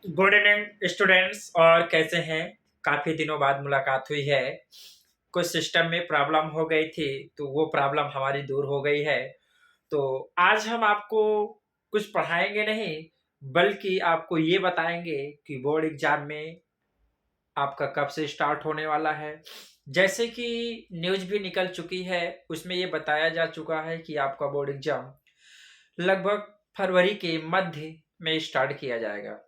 Good evening students. और कैसे हैं? काफ़ी दिनों बाद मुलाकात हुई है। कुछ सिस्टम में प्रॉब्लम हो गई थी, तो वो प्रॉब्लम हमारी दूर हो गई है। तो आज हम आपको कुछ पढ़ाएंगे नहीं, बल्कि आपको ये बताएंगे कि बोर्ड एग्जाम में आपका कब से स्टार्ट होने वाला है। जैसे कि न्यूज़ भी निकल चुकी है, उसमें ये बताया जा चुका है कि आपका बोर्ड एग्जाम लगभग फरवरी के मध्य में स्टार्ट किया जाएगा।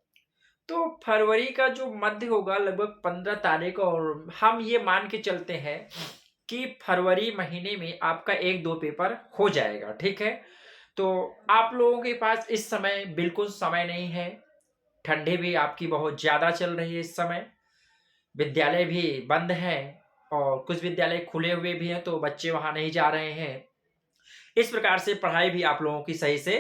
तो फरवरी का जो मध्य होगा लगभग 15 तारीख, और हम ये मान के चलते हैं कि फरवरी महीने में आपका एक दो पेपर हो जाएगा। ठीक है, तो आप लोगों के पास इस समय बिल्कुल समय नहीं है। ठंडी भी आपकी बहुत ज़्यादा चल रही है इस समय। विद्यालय भी बंद हैं और कुछ विद्यालय खुले हुए भी हैं, तो बच्चे वहाँ नहीं जा रहे हैं। इस प्रकार से पढ़ाई भी आप लोगों की सही से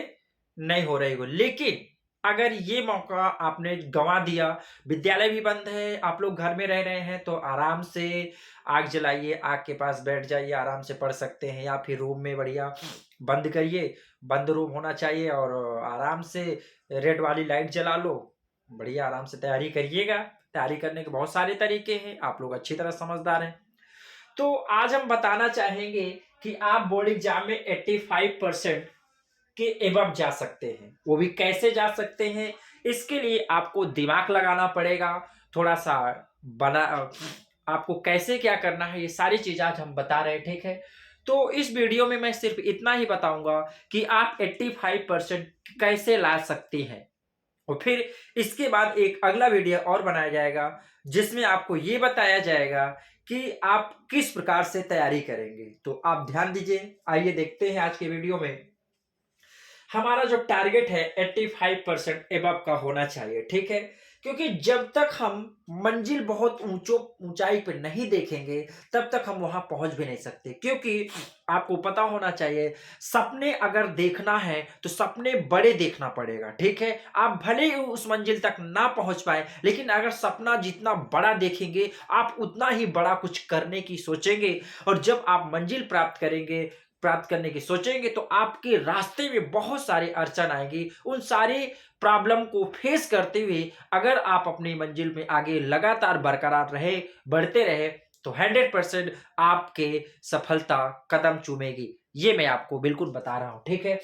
नहीं हो रही हो। लेकिन अगर ये मौका आपने गंवा दिया, विद्यालय भी बंद है, आप लोग घर में रह रहे हैं, तो आराम से आग जलाइए, आग के पास बैठ जाइए, आराम से पढ़ सकते हैं। या फिर रूम में बढ़िया बंद करिए, बंद रूम होना चाहिए, और आराम से रेड वाली लाइट जला लो, बढ़िया आराम से तैयारी करिएगा। तैयारी करने के बहुत सारे तरीके हैं, आप लोग अच्छी तरह समझदार हैं। तो आज हम बताना चाहेंगे कि आप बोर्ड एग्जाम में 85% के एबव जा सकते हैं। वो भी कैसे जा सकते हैं, इसके लिए आपको दिमाग लगाना पड़ेगा थोड़ा सा। बना आपको कैसे क्या करना है, ये सारी चीज आज हम बता रहे हैं। ठीक है, तो इस वीडियो में मैं सिर्फ इतना ही बताऊंगा कि आप 85% कैसे ला सकते हैं। और फिर इसके बाद एक अगला वीडियो और बनाया जाएगा, जिसमें आपको ये बताया जाएगा कि आप किस प्रकार से तैयारी करेंगे। तो आप ध्यान दीजिए। आइए देखते हैं आज के वीडियो में। हमारा जो टारगेट है 85% एबव का होना चाहिए। ठीक है, क्योंकि जब तक हम मंजिल बहुत ऊंचाई पर नहीं देखेंगे, तब तक हम वहां पहुंच भी नहीं सकते। क्योंकि आपको पता होना चाहिए, सपने अगर देखना है तो सपने बड़े देखना पड़ेगा। ठीक है, आप भले ही उस मंजिल तक ना पहुंच पाए, लेकिन अगर सपना जितना बड़ा देखेंगे, आप उतना ही बड़ा कुछ करने की सोचेंगे। और जब आप मंजिल प्राप्त करने की सोचेंगे, तो आपके रास्ते में बहुत सारी अड़चन आएंगी। उन सारी प्रॉब्लम को फेस करते हुए अगर आप अपनी मंजिल में आगे लगातार बरकरार रहे, बढ़ते रहे, तो 100% आपके सफलता कदम चूमेगी। ये मैं आपको बिल्कुल बता रहा हूं। ठीक है,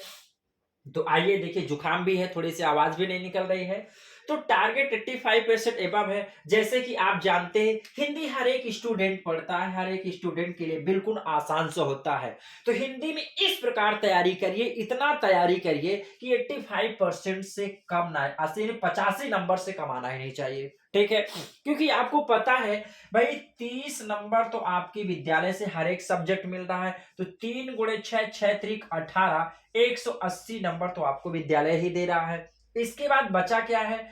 तो आइए देखिए, जुकाम भी है, थोड़ी सी आवाज भी नहीं निकल रही है। तो टारगेट 85% एबव है। जैसे कि आप जानते हैं, हिंदी हर एक स्टूडेंट पढ़ता है, हर एक स्टूडेंट के लिए बिल्कुल आसान सा होता है। तो हिंदी में इस प्रकार तैयारी करिए, इतना तैयारी करिए कि 85% से कम ना, 85 नंबर से कम आना ही नहीं चाहिए। ठीक है, क्योंकि आपको पता है भाई, 30 नंबर तो आपके विद्यालय से हर एक सब्जेक्ट मिल रहा है। तो 3 × 6, 6×3 = 18, 180 नंबर तो आपको विद्यालय ही दे रहा है। इसके बाद बचा क्या है?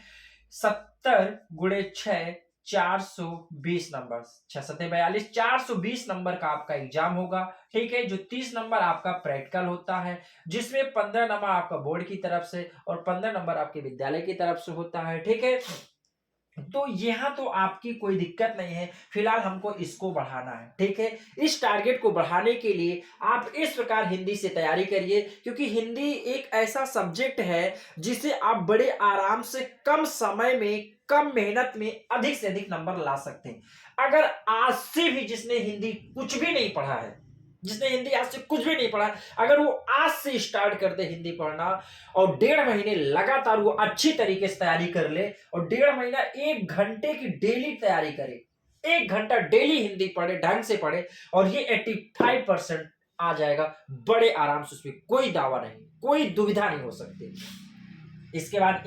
70 × 6, 420 नंबर, 6×7 = 42, 420 नंबर का आपका एग्जाम होगा। ठीक है, जो 30 नंबर आपका प्रैक्टिकल होता है, जिसमें 15 नंबर आपका बोर्ड की तरफ से और 15 नंबर आपके विद्यालय की तरफ से होता है। ठीक है, तो यहां तो आपकी कोई दिक्कत नहीं है। फिलहाल हमको इसको बढ़ाना है। ठीक है, इस टारगेट को बढ़ाने के लिए आप इस प्रकार हिंदी से तैयारी करिए, क्योंकि हिंदी एक ऐसा सब्जेक्ट है जिसे आप बड़े आराम से कम समय में, कम मेहनत में अधिक से अधिक नंबर ला सकते हैं। अगर आज से भी जिसने हिंदी कुछ भी नहीं पढ़ा है, जिसने हिंदी आज से कुछ भी नहीं पढ़ा, अगर वो आज से स्टार्ट कर दे हिंदी पढ़ना, और 1.5 महीने लगातार वो अच्छी तरीके से तैयारी कर ले, और 1.5 महीना 1 घंटे की डेली तैयारी करे, 1 घंटा डेली हिंदी पढ़े, ढंग से पढ़े, और ये 85% आ जाएगा बड़े आराम से। उसमें कोई दावा नहीं, कोई दुविधा नहीं हो सकती। इसके बाद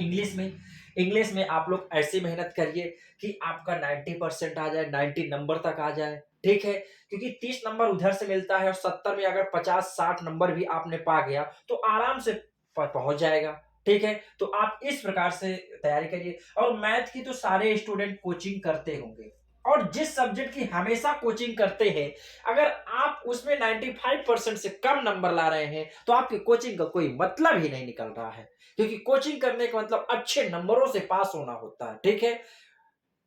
इंग्लिश में आप लोग ऐसी मेहनत करिए कि आपका 90% आ जाए, 90 नंबर तक आ जाए। ठीक है, क्योंकि 30 नंबर उधर से मिलता है, और 70 में अगर 50-60 नंबर भी आपने पा गया, तो आराम से पहुंच जाएगा। ठीक है, तो आप इस प्रकार से तैयारी करिए। और मैथ की तो सारे स्टूडेंट कोचिंग करते होंगे, और जिस सब्जेक्ट की हमेशा कोचिंग करते हैं, अगर आप उसमें 95% से कम नंबर ला रहे हैं, तो आपकी कोचिंग का कोई मतलब ही नहीं निकल रहा है। क्योंकि कोचिंग करने का मतलब अच्छे नंबरों से पास होना होता है। ठीक है,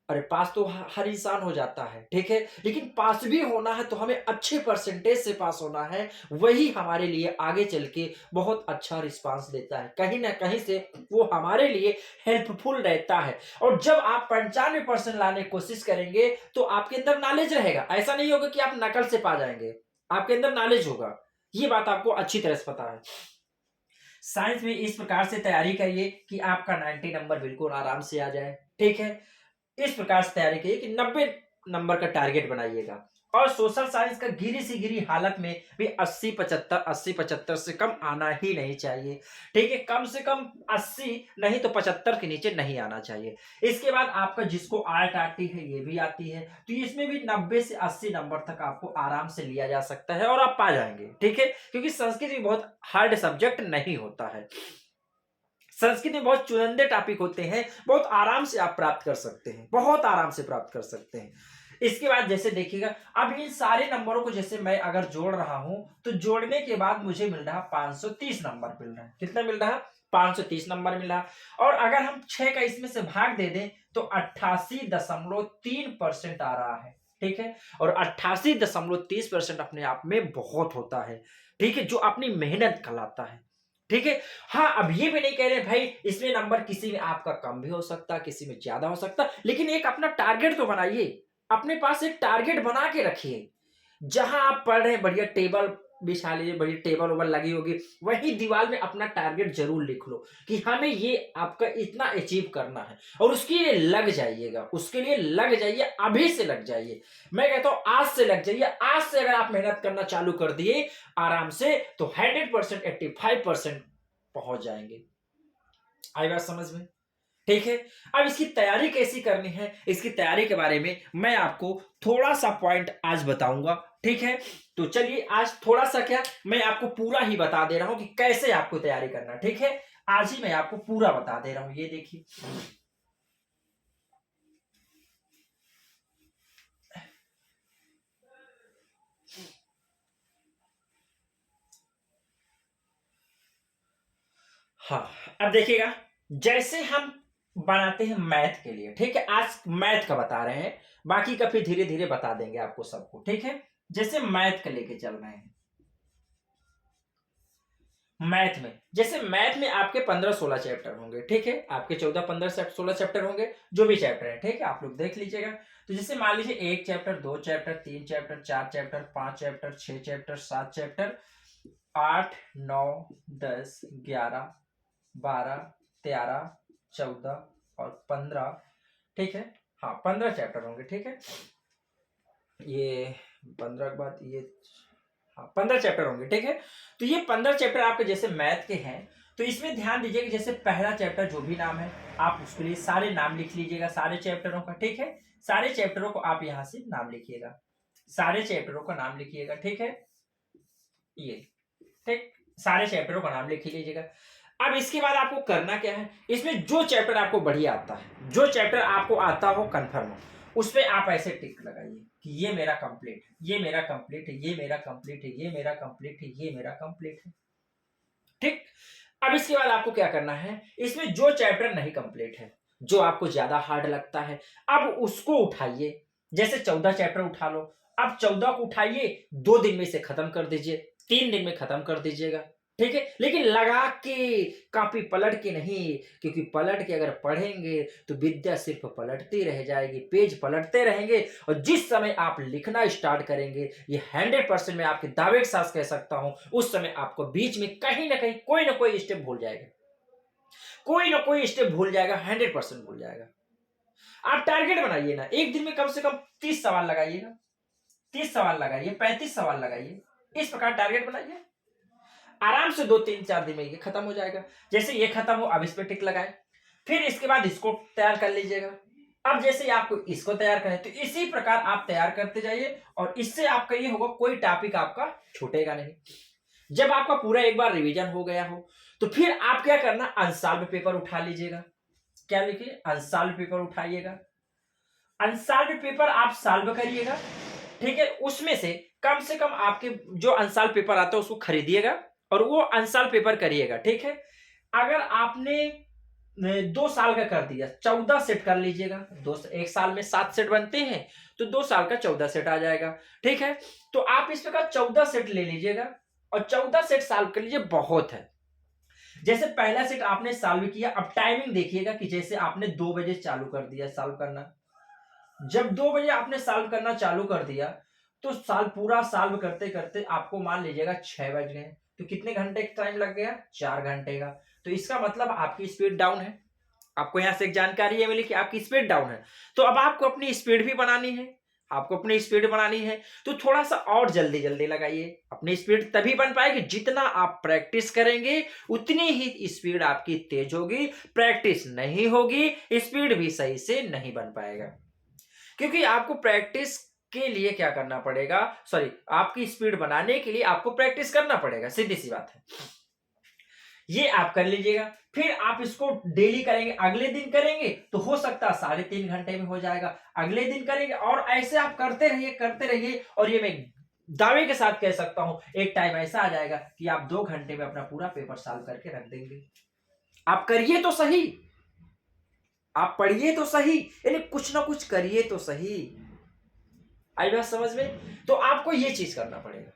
अरे पास तो हर इंसान हो जाता है, ठीक है, लेकिन पास भी होना है तो हमें अच्छे परसेंटेज से पास होना है। वही हमारे लिए आगे चल के बहुत अच्छा रिस्पांस देता है, कहीं ना कहीं से वो हमारे लिए हेल्पफुल रहता है। और जब आप 95% लाने की कोशिश करेंगे तो आपके अंदर नॉलेज रहेगा, ऐसा नहीं होगा कि आप नकल से पा जाएंगे, आपके अंदर नॉलेज होगा। ये बात आपको अच्छी तरह से पता है। साइंस में इस प्रकार से तैयारी करिए कि आपका 90 नंबर बिल्कुल आराम से आ जाए, ठीक है। इस प्रकार से तैयारी करिए कि 90 नंबर का टारगेट बनाइएगा। और सोशल साइंस का गिरी से गिरी हालत में भी 80 75 से कम आना ही नहीं चाहिए, ठीक है। कम से कम 80 नहीं तो 75 के नीचे नहीं आना चाहिए। इसके बाद आपका जिसको आर्ट आती है ये भी आती है, तो इसमें भी 90 से 80 नंबर तक आपको आराम से लिया जा सकता है और आप पा जाएंगे, ठीक है। क्योंकि संस्कृत भी बहुत हार्ड सब्जेक्ट नहीं होता है, संस्कृत में बहुत चुनिंदे टॉपिक होते हैं, बहुत आराम से आप प्राप्त कर सकते हैं, बहुत आराम से प्राप्त कर सकते हैं। इसके बाद जैसे देखिएगा, अब इन सारे नंबरों को जैसे मैं अगर जोड़ रहा हूं तो जोड़ने के बाद मुझे मिल रहा 530 नंबर मिल रहा है। कितना मिल रहा है? 530 नंबर मिल रहा। और अगर हम 6 का इसमें से भाग दे दें तो 88.3% आ रहा है, ठीक है। और 88.30% अपने आप में बहुत होता है, ठीक है, जो अपनी मेहनत कहलाता है, ठीक है। हाँ, अब ये भी नहीं कह रहे भाई इसमें नंबर किसी में आपका कम भी हो सकता, किसी में ज्यादा हो सकता, लेकिन एक अपना टारगेट तो बनाइए, अपने पास एक टारगेट बना के रखिए। जहां आप पढ़ रहे हैं बढ़िया टेबल बिछा लीजिए, बढ़िया टेबल ओबल लगी होगी, वही दीवार में अपना टारगेट जरूर लिख लो कि हमें ये आपका इतना अचीव करना है। और उसके लिए लग जाइएगा, उसके लिए लग जाइए, अभी से लग जाइए। मैं कहता हूं आज से लग जाइए। आज से अगर आप मेहनत करना चालू कर दिए आराम से तो 100% 85% पहुंच जाएंगे। आई बात समझ में? ठीक है। अब इसकी तैयारी कैसी करनी है, इसकी तैयारी के बारे में मैं आपको थोड़ा सा पॉइंट आज बताऊंगा, ठीक है। तो चलिए आज थोड़ा सा क्या, मैं आपको पूरा ही बता दे रहा हूं कि कैसे आपको तैयारी करना, ठीक है। आज ही मैं आपको पूरा बता दे रहा हूं, ये देखिए। हाँ, अब देखिएगा, जैसे हम बनाते हैं मैथ के लिए, ठीक है, आज मैथ का बता रहे हैं, बाकी का फिर धीरे धीरे बता देंगे आपको सबको, ठीक है। जैसे मैथ का लेके चल रहे हैं, मैथ में जैसे मैथ में आपके 15-16 चैप्टर होंगे, ठीक है, आपके 14-15 से 16 चैप्टर होंगे, जो भी चैप्टर है, ठीक है, आप लोग देख लीजिएगा। तो जैसे मान लीजिए 1 chapter, 2 chapter, 3 chapter, 4 chapter, 5 chapter, 6 chapter, 7 chapter, 8 9 10 11 12 13 14 और 15, ठीक है। हाँ, 15 चैप्टर होंगे, ठीक है। ये 15 के बाद ये, हाँ, 15 चैप्टर होंगे, ठीक है। तो ये 15 चैप्टर आपके जैसे मैथ के हैं, तो इसमें ध्यान दीजिएगा, जैसे पहला चैप्टर जो भी नाम है आप उसके लिए सारे नाम लिख लीजिएगा, सारे चैप्टरों का, ठीक है। सारे चैप्टरों को आप यहां से नाम लिखिएगा, सारे चैप्टरों का नाम लिखिएगा, ठीक है। ये, ठीक, सारे चैप्टरों का नाम लिख लीजिएगा। अब इसके बाद आपको करना क्या है, इसमें जो चैप्टर आपको बढ़िया आता है, जो चैप्टर आपको आता हो कंफर्म हो, उस पर आप ऐसे टिक लगाइए कि ये मेरा कंप्लीट है, ये मेरा कंप्लीट है, ये मेरा कंप्लीट है, ये मेरा कंप्लीट है, ये मेरा कंप्लीट है, ठीक। अब इसके बाद आपको क्या करना है, इसमें जो चैप्टर नहीं कंप्लीट है, जो आपको ज्यादा हार्ड लगता है, अब उसको उठाइए। जैसे 14 चैप्टर उठा लो, अब 14 को उठाइए, 2 दिन में इसे खत्म कर दीजिए, 3 दिन में खत्म कर दीजिएगा, ठीक है। लेकिन लगा के कॉपी पलट के नहीं, क्योंकि पलट के अगर पढ़ेंगे तो विद्या सिर्फ पलटती रह जाएगी, पेज पलटते रहेंगे। और जिस समय आप लिखना स्टार्ट करेंगे, ये 100% मैं आपके दावे के साथ कह सकता हूं, उस समय आपको बीच में कहीं ना कहीं कोई ना कोई स्टेप भूल जाएगा, कोई ना कोई स्टेप भूल जाएगा, 100% भूल जाएगा। आप टारगेट बनाइए ना, एक दिन में कम से कम 30 सवाल लगाइएगा, 30 सवाल लगाइए, 35 सवाल लगाइए, इस प्रकार टारगेट बनाइए। आराम से 2 3 4 दिन में ये खत्म हो जाएगा। जैसे ये खत्म हो, अब इस पे टिक लगाए, फिर इसके बाद इसको तैयार कर लीजिएगा। अब जैसे आपको इसको तैयार करें तो इसी प्रकार आप तैयार करते जाइए, और इससे आपका ये होगा कोई टॉपिक आपका छूटेगा नहीं। जब आपका पूरा एक बार रिवीजन हो गया हो तो फिर आप क्या करना, अनसॉल्व पेपर उठा लीजिएगा। क्या लिखिए, अनसॉल्व पेपर उठाइएगा, अनसॉल्व पेपर आप सॉल्व करिएगा, ठीक है। उसमें से कम आपके जो अनसॉल्व पेपर आता है उसको खरीदिएगा और वो अनसॉल्व पेपर करिएगा, ठीक है। अगर आपने 2 साल का कर दिया, 14 सेट कर लीजिएगा। एक साल में 7 सेट बनते हैं, तो 2 साल का 14 सेट आ जाएगा। ठीक है, तो आप इस प्रकार 14 सेट ले लीजिएगा और 14 सेट सॉल्व कर लीजिए, बहुत है। जैसे पहला सेट आपने सॉल्व किया, अब टाइमिंग देखिएगा कि जैसे आपने 2 बजे चालू कर दिया सॉल्व करना, जब 2 बजे आपने सॉल्व करना चालू कर दिया, तो पूरा सॉल्व करते करते आपको मान लीजिएगा 6 बज गए, तो कितने घंटे का टाइम लग गया? 4 घंटे का। तो इसका मतलब आपकी स्पीड डाउन है। आपको यहां से एक जानकारी है मिली कि आपकी स्पीड डाउन है, तो अब आपको अपनी स्पीड भी बनानी है। तो थोड़ा सा और जल्दी जल्दी लगाइए। अपनी स्पीड तभी बन पाएगी जितना आप प्रैक्टिस करेंगे, उतनी ही स्पीड आपकी तेज होगी। प्रैक्टिस नहीं होगी, स्पीड भी सही से नहीं बन पाएगा, क्योंकि आपको प्रैक्टिस के लिए क्या करना पड़ेगा, आपकी स्पीड बनाने के लिए आपको प्रैक्टिस करना पड़ेगा, सीधी सी बात है। ये आप कर लीजिएगा, फिर आप इसको डेली करेंगे। अगले दिन करेंगे तो हो सकता है 3.5 घंटे में हो जाएगा, अगले दिन करेंगे, और ऐसे आप करते रहिए। और ये मैं दावे के साथ कह सकता हूं, एक टाइम ऐसा आ जाएगा कि आप 2 घंटे में अपना पूरा पेपर सॉल्व करके रख देंगे। आप करिए तो सही, आप पढ़िए तो सही, यानी कुछ ना कुछ करिए तो सही। आई बात समझ में? तो आपको ये चीज करना पड़ेगा।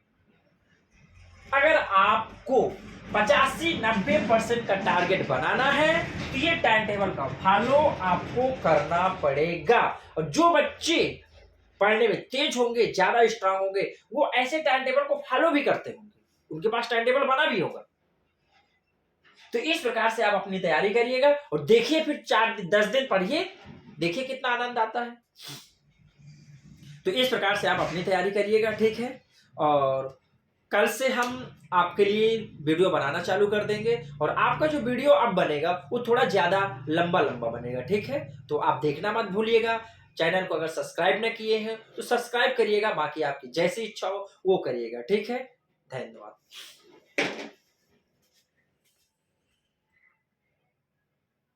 अगर आपको 85-90% का टारगेट बनाना है, तो ये टाइम टेबल का फॉलो आपको करना पड़ेगा। और जो बच्चे पढ़ने में तेज होंगे, ज्यादा स्ट्रांग होंगे, वो ऐसे टाइम टेबल को फॉलो भी करते होंगे, उनके पास टाइम टेबल बना भी होगा। तो इस प्रकार से आप अपनी तैयारी करिएगा और देखिए, फिर 10 दिन पढ़िए, देखिए कितना आनंद आता है। तो इस प्रकार से आप अपनी तैयारी करिएगा, ठीक है। और कल से हम आपके लिए वीडियो बनाना चालू कर देंगे, और आपका जो वीडियो अब बनेगा वो थोड़ा ज्यादा लंबा बनेगा, ठीक है। तो आप देखना मत भूलिएगा। चैनल को अगर सब्सक्राइब न किए हैं तो सब्सक्राइब करिएगा, बाकी आपकी जैसी इच्छा हो वो करिएगा, ठीक है। धन्यवाद।